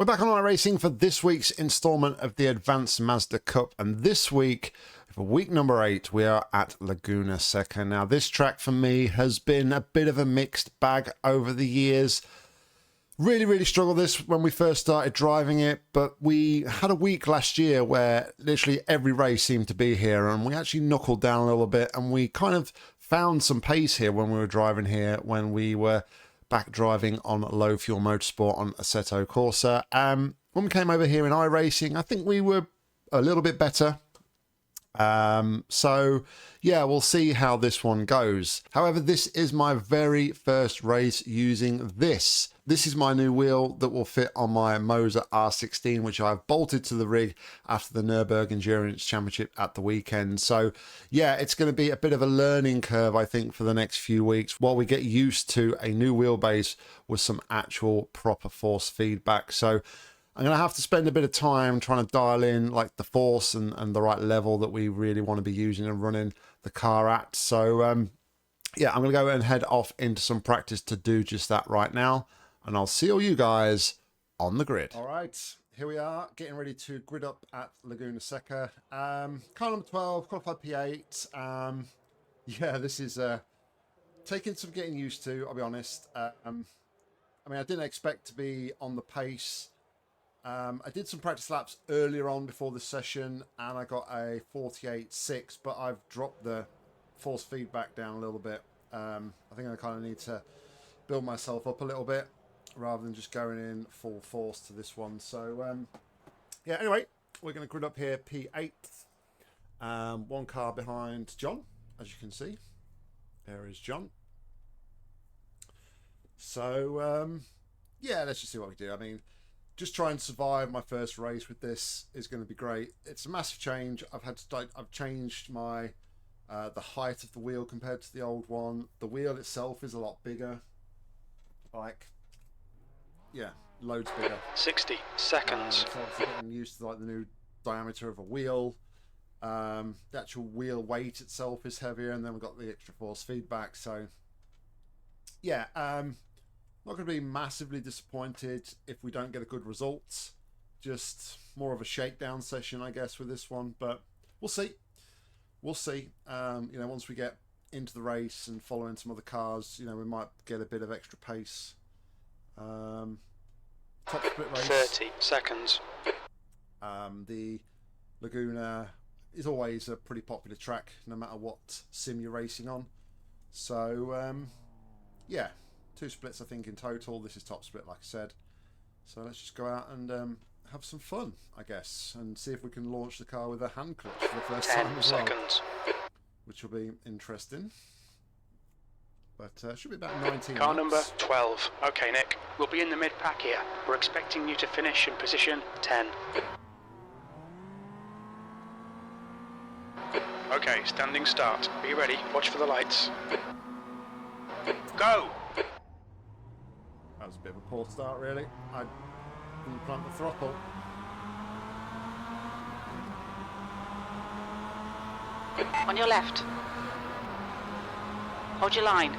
We're back on iRacing for this week's installment of the Advanced Mazda Cup, and this week, for week number 8, we are at Laguna Seca. Now, this track for me has been a bit of a mixed bag over the years. Really struggled this when we first started driving it, but we had a week last year where literally every race seemed to be here, and we actually knuckled down a little bit, and we kind of found some pace here when we were driving here, when we were back driving on low fuel motorsport on Assetto Corsa. When we came over here in iRacing, I think we were a little bit better. So yeah, we'll see how this one goes. However, this is my very first race using this. This is my new wheel that will fit on my Moza R16, which I've bolted to the rig after the Nürburgring Endurance Championship at the weekend. So yeah, it's going to be a bit of a learning curve, I think, for the next few weeks while we get used to a new wheelbase with some actual proper force feedback. So I'm going to have to spend a bit of time trying to dial in like the force and the right level that we really want to be using and running the car at. So yeah, I'm going to go and head off into some practice to do just that right now. And I'll see all you guys on the grid. All right, here we are, getting ready to grid up at Laguna Seca. Car number 12, qualified P8. Yeah, this is taking some getting used to, I'll be honest. I mean, I didn't expect to be on the pace. I did some practice laps earlier on before the session, and I got a 48.6, but I've dropped the force feedback down a little bit. I think I kind of need to build myself up a little bit, rather than just going in full force to this one. So yeah, anyway, we're going to grid up here P8. One car behind John, as you can see. There is John. So yeah, let's just see what we do. I mean, just try and survive my first race with this is going to be great. It's a massive change. I've changed my the height of the wheel compared to the old one. The wheel itself is a lot bigger. Like, yeah, loads bigger. 60 seconds. So obviously getting used to like the new diameter of a wheel. The actual wheel weight itself is heavier, and then we've got the extra force feedback. So yeah, not going to be massively disappointed if we don't get a good result. Just more of a shakedown session, I guess, with this one. But we'll see. We'll see. You know, once we get into the race and following some other cars, you know, we might get a bit of extra pace. Top split race. 30 seconds. The Laguna is always a pretty popular track, no matter what sim you're racing on. So yeah, 2 splits I think in total. This is top split, like I said. So let's just go out and have some fun, I guess, and see if we can launch the car with a hand clutch for the first time as well, which will be interesting. But should be about 19 Car minutes. number 12. Okay, Nick, we'll be in the mid-pack here. We're expecting you to finish in position 10. Okay, standing start. Be ready. Watch for the lights. Go! That was a bit of a poor start, really. I didn't plant the throttle. On your left. Hold your line.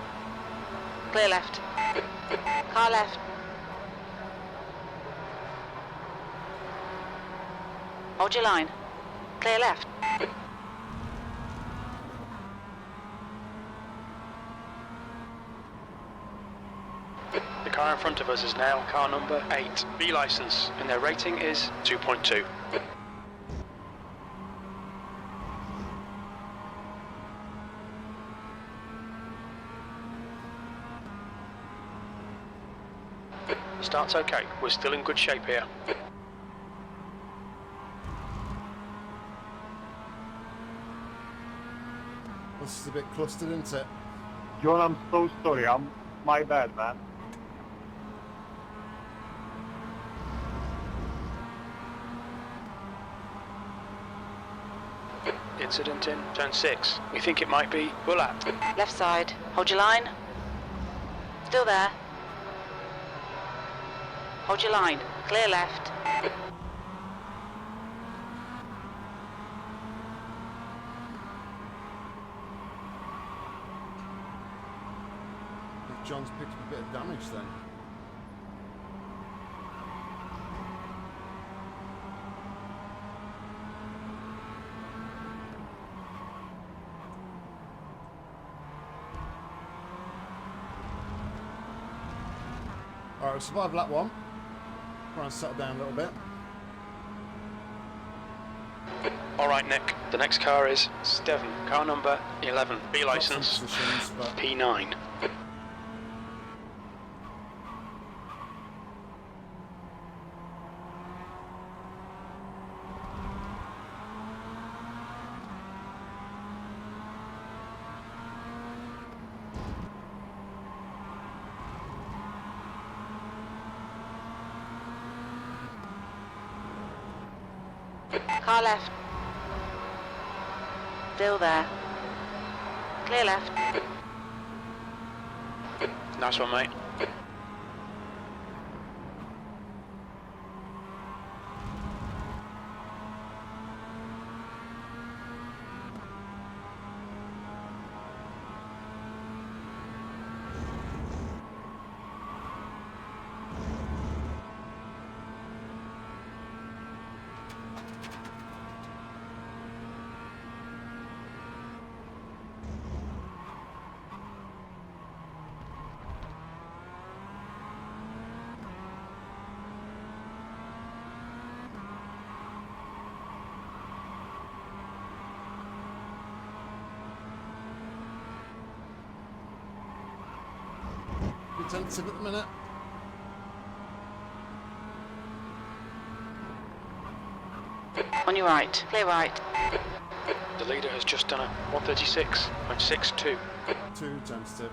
Clear left. Car left. Hold your line. Clear left. The car in front of us is now car number 8, B license, and their rating is 2.2. Start's okay, we're still in good shape here. This is a bit clustered, isn't it? John, I'm so sorry. My bad, man. Incident in turn 6. We think it might be Bullat. Left side. Hold your line. Still there. Hold your line. Clear left. I think John's picked up a bit of damage then. Right, we've survived lap 1. Try and settle down a little bit. All right, Nick. The next car is Steven. Car number 11. B Got some license. positions, but P9. Car left. Still there. Clear left. Nice one, mate. intensive at the minute. On your right. Clear right. The leader has just done a 136.62. Too tentative.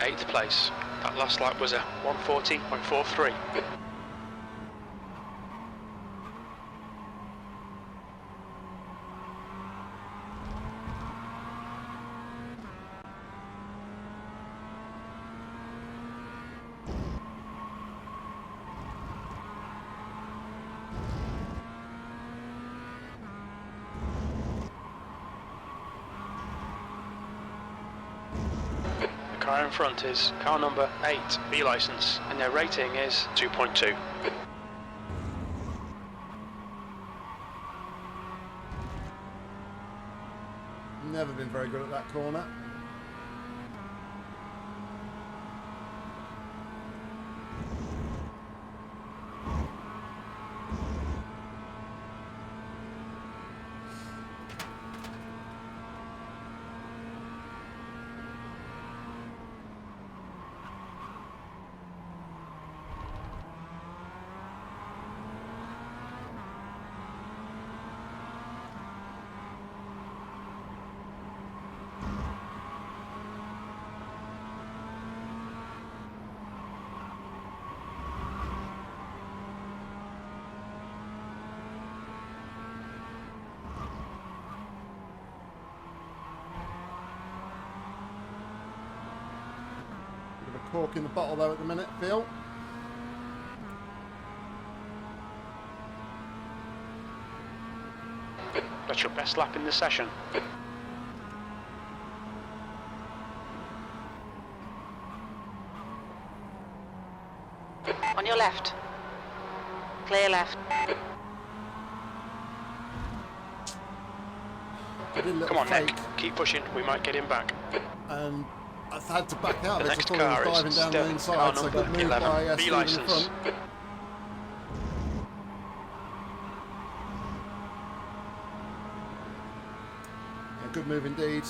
Eighth place. That last lap was a 140.43. The car in front is car number 8, B license, and their rating is 2.2. Never been very good at that corner. Bit of a cork in the bottle though at the minute, Phil. That's your best lap in the session. On your left. Clear left. I did a little Come on, fake, Nick. Keep pushing. We might get him back. and I've had to back out. The I next thought I car was is diving down the Steph, car inside, so I got number moved 11, by B Steve in the license. front. A good move indeed.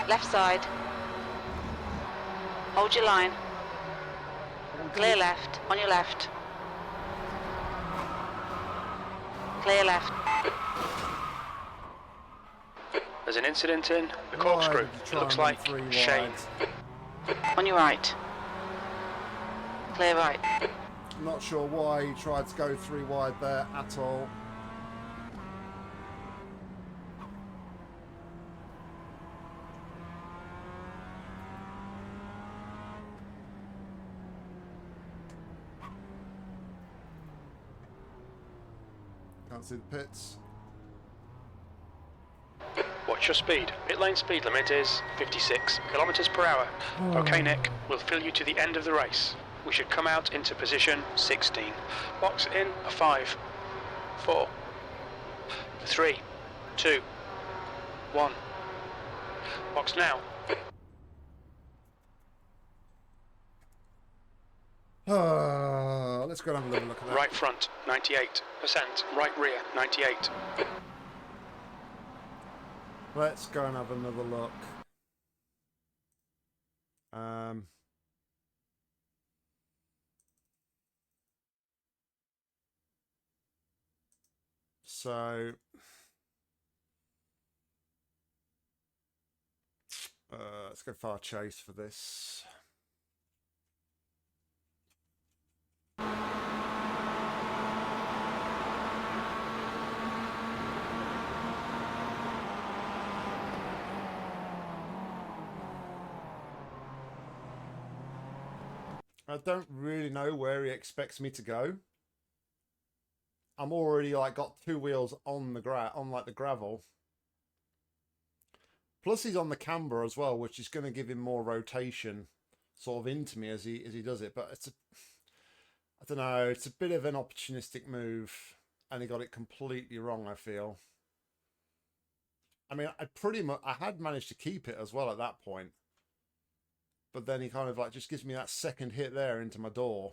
Left side. Hold your line. Clear left. On your left. Clear left. There's an incident in the Why corkscrew. did you It try looks and run like three Shane. wide? On your right. Clear right. I'm not sure why he tried to go 3 wide there at all. Can't see the pits. Watch your speed. Pit lane speed limit is 56 kilometers per hour. Okay, Nick, we'll fill you to the end of the race. We should come out into position 16. Box in a 5, 4, 3, 2, 1. Box now. Let's go and have a little look at that. Right front, 98%. Right rear, 98. Let's go and have another look. So let's go far chase for this. I don't really know where he expects me to go. I'm already like got two wheels on the the gravel. Plus he's on the camber as well, which is going to give him more rotation sort of into me as he does it. But I don't know, it's a bit of an opportunistic move and he got it completely wrong, I feel. I mean, I had managed to keep it as well at that point. But then he kind of like just gives me that second hit there into my door.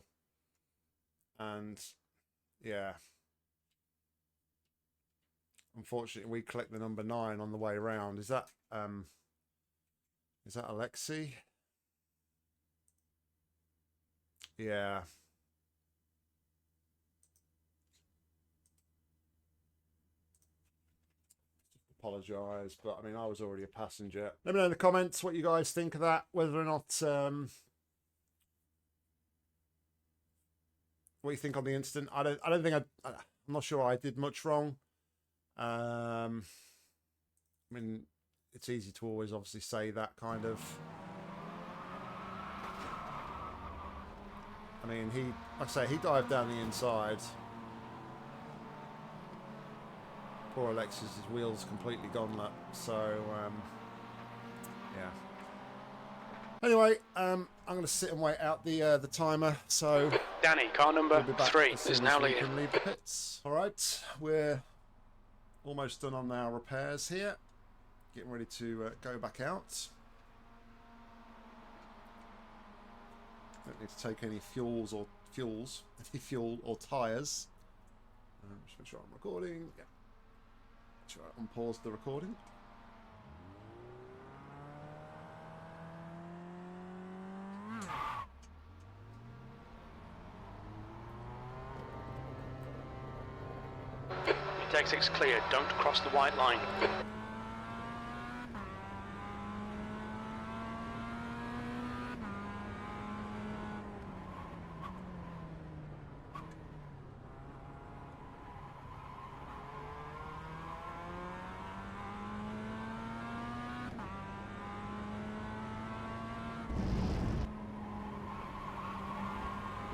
And yeah. Unfortunately, we collect the number 9 on the way around. Is that Alexi? Yeah. Apologise, but I mean, I was already a passenger. Let me know in the comments what you guys think of that, whether or not what you think on the incident. I don't think I'm not sure I did much wrong. I mean, it's easy to always obviously say that kind of. I mean, like I say, he dived down the inside. Poor Alexis, his wheels completely gone. So, yeah. Anyway, I'm going to sit and wait out the timer. So, Danny, car number we'll be back 3 as soon is as now we leading. can leave the pits. All right, we're almost done on our repairs here. Getting ready to go back out. Don't need to take any any fuel or tyres. Just make sure I'm recording. Yeah. Make sure I unpause the recording. Your exit's clear. Don't cross the white line.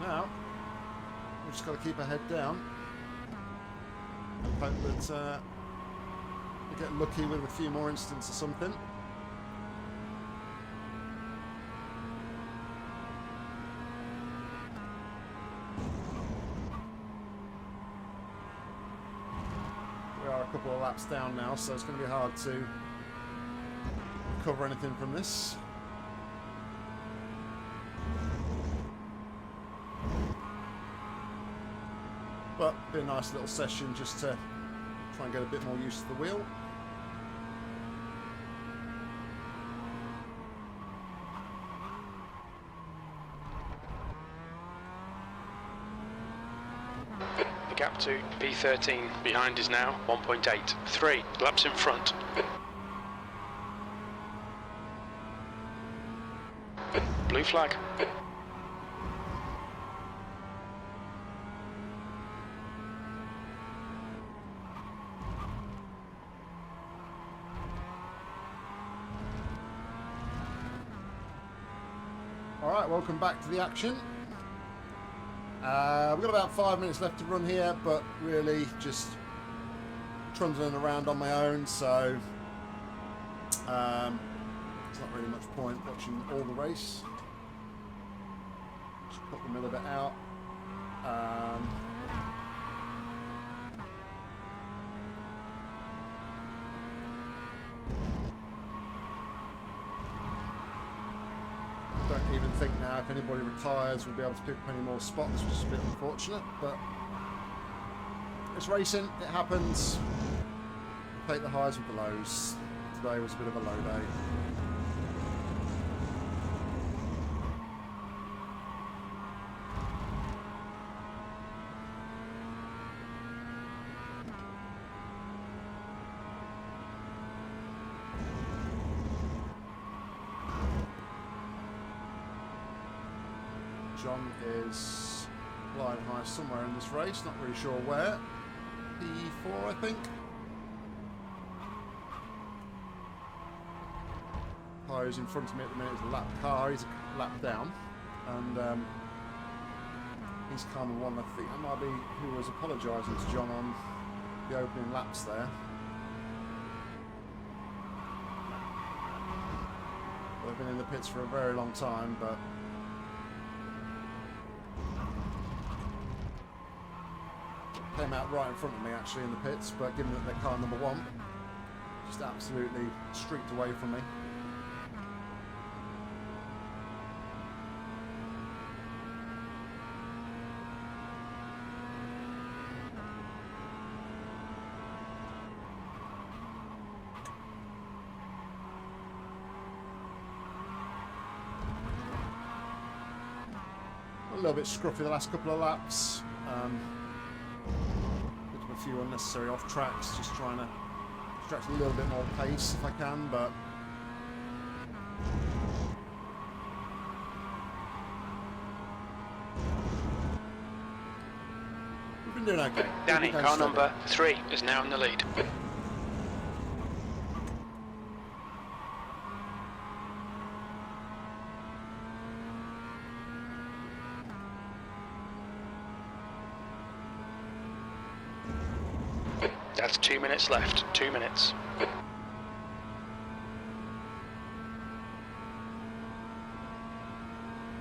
Now, we've just got to keep our head down and hope that we get lucky with a few more incidents or something. We are a couple of laps down now, so it's going to be hard to cover anything from this. But be a nice little session just to try and get a bit more used to the wheel. The gap to P13 behind is now 1.8. 3 laps in front. Blue flag. Alright, welcome back to the action. We've got about 5 minutes left to run here, but really just trundling around on my own, so there's not really much point watching all the race. Just put the middle bit out. Don't even think now if anybody retires we'll be able to pick up any more spots, which is a bit unfortunate, but it's racing, it happens. Take the highs with the lows. Today was a bit of a low day. John is flying high somewhere in this race, not really sure where. P4, I think. Car who's in front of me at the minute is a lap car, he's a lap down. And he's kind of one, I think that might be who was apologising to John on the opening laps there. They've been in the pits for a very long time, but came out right in front of me actually in the pits, but given that they're car number one, just absolutely streaked away from me. A little bit scruffy the last couple of laps. A few unnecessary off tracks, just trying to extract a little bit more pace if I can, but we've been doing okay. Danny, car number 3 is now in the lead. That's 2 minutes left. 2 minutes.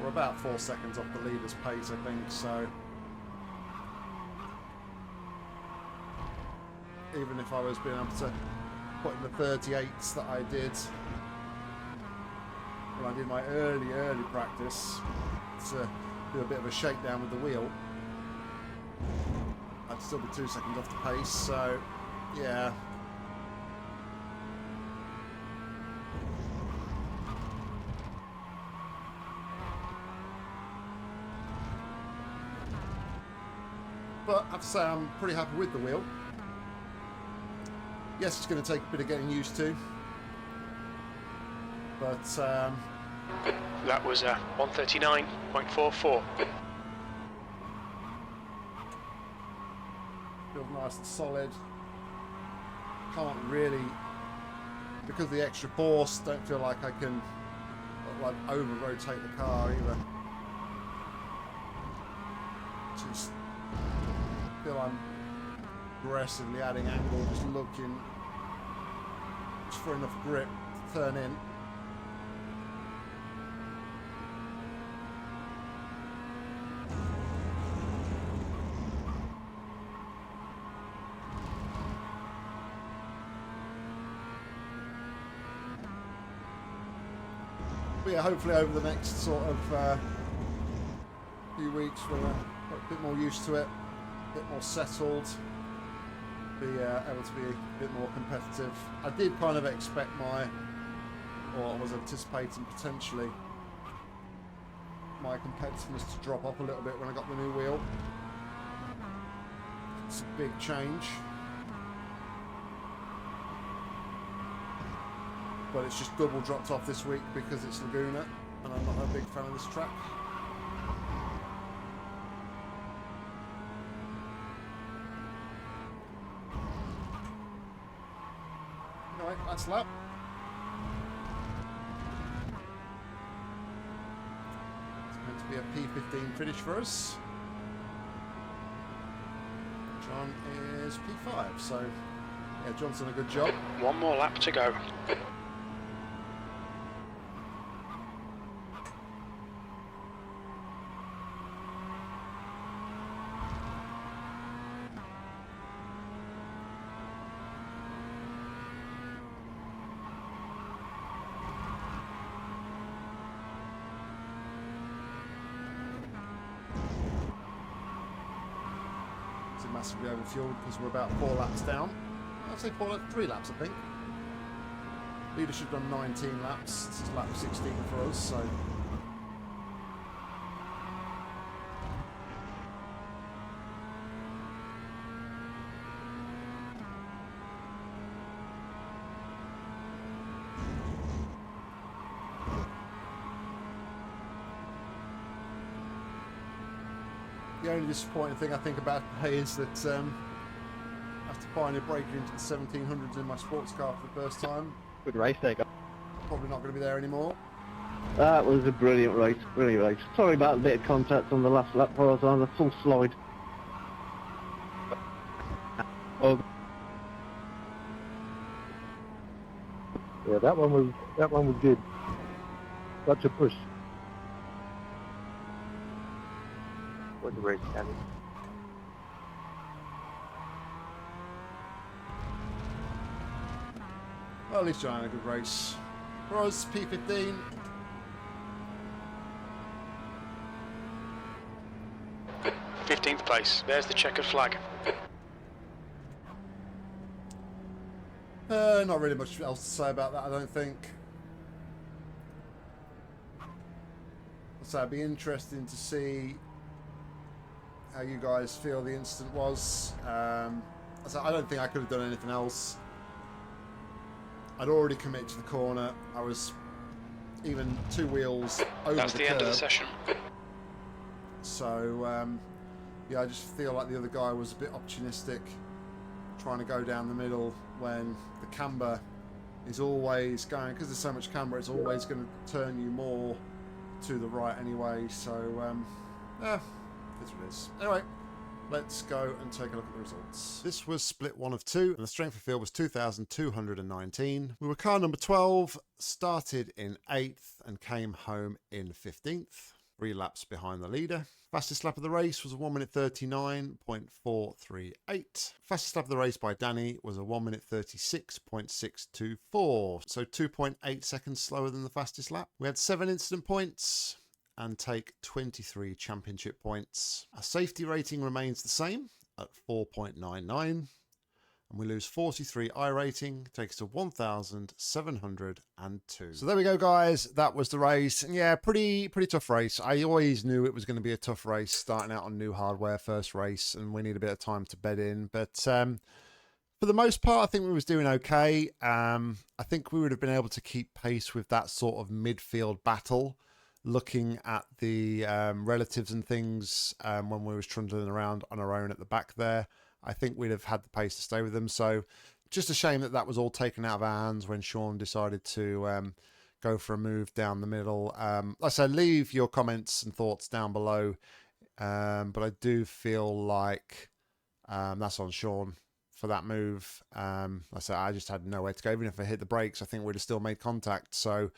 We're about 4 seconds off the leader's pace, I think, so even if I was being able to put in the 38s that I did when I did my early practice to do a bit of a shakedown with the wheel, I'd still be 2 seconds off the pace, so yeah. But I have to say I'm pretty happy with the wheel. Yes, it's going to take a bit of getting used to, but that was 139.44. feels nice and solid. Can't really, because of the extra force, don't feel like I can like over rotate the car either. Just feel I'm aggressively adding angle, just looking just for enough grip to turn in. But yeah, hopefully over the next sort of few weeks we'll get a bit more used to it, a bit more settled, be able to be a bit more competitive. I did kind of expect or I was anticipating potentially my competitiveness to drop off a little bit when I got the new wheel. It's a big change. But it's just double dropped off this week because it's Laguna and I'm not a big fan of this track. Anyway, last lap. It's meant to be a P15 finish for us. John is P5, so Yeah, Johnson, a good job. One more lap to go. Massively overfueled because we're about 4 laps down. I'd say 3 laps, I think. Leader should have done 19 laps. This is lap 16 for us, so. The only disappointing thing I think about today is that after finally breaking into the 1700s in my sports car for the first time, Good race there, guys. probably not going to be there anymore. That was a brilliant race, brilliant race. Sorry about a bit of contact on the last lap, I was on a full slide. Oh. Yeah, that one was good. Such a push. What the race, Danny? Well, at least John had a good race. For us, P15. th place. There's the checkered flag. Not really much else to say about that, I don't think. So it'd be interesting to see how you guys feel the incident was. So I don't think I could have done anything else. I'd already committed to the corner. I was even 2 wheels over That's the end of the curb. session. So yeah, I just feel like the other guy was a bit opportunistic, trying to go down the middle when the camber is always going, because there's so much camber, it's always going to turn you more to the right anyway. So yeah, it's what it is. Anyway, let's go and take a look at the results. This was split 1 of 2, and the strength of field was 2,219. We were car number 12, started in 8th and came home in 15th. 3 laps behind the leader. Fastest lap of the race was a 1 minute 39.438. Fastest lap of the race by Danny was a 1 minute 36.624. So 2.8 seconds slower than the fastest lap. We had 7 incident points and take 23 championship points. Our safety rating remains the same at 4.99. And we lose 43 iRating, takes to 1,702. So there we go, guys. That was the race. And yeah, pretty tough race. I always knew it was going to be a tough race, starting out on new hardware, first race, and we need a bit of time to bed in. But for the most part, I think we was doing okay. I think we would have been able to keep pace with that sort of midfield battle, looking at the relatives and things when we was trundling around on our own at the back there. I think we'd have had the pace to stay with them. So just a shame that that was all taken out of our hands when Sean decided to go for a move down the middle. Like I said, leave your comments and thoughts down below. But I do feel like that's on Sean for that move. Like I said, I just had nowhere to go. Even if I hit the brakes, I think we'd have still made contact. So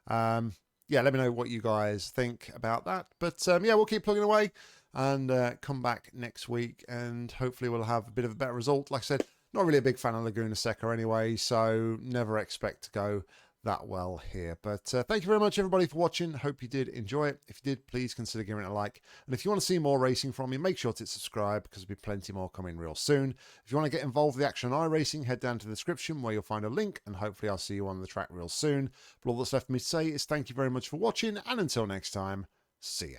yeah, let me know what you guys think about that. But yeah, we'll keep plugging away and come back next week, and hopefully we'll have a bit of a better result. Like I said, not really a big fan of Laguna Seca anyway, so never expect to go that well here. But thank you very much, everybody, for watching. Hope you did enjoy it. If you did, please consider giving it a like. And if you want to see more racing from me, make sure to subscribe, because there'll be plenty more coming real soon. If you want to get involved with the action on iRacing, head down to the description where you'll find a link, and hopefully I'll see you on the track real soon. But all that's left for me to say is thank you very much for watching, and until next time, see ya.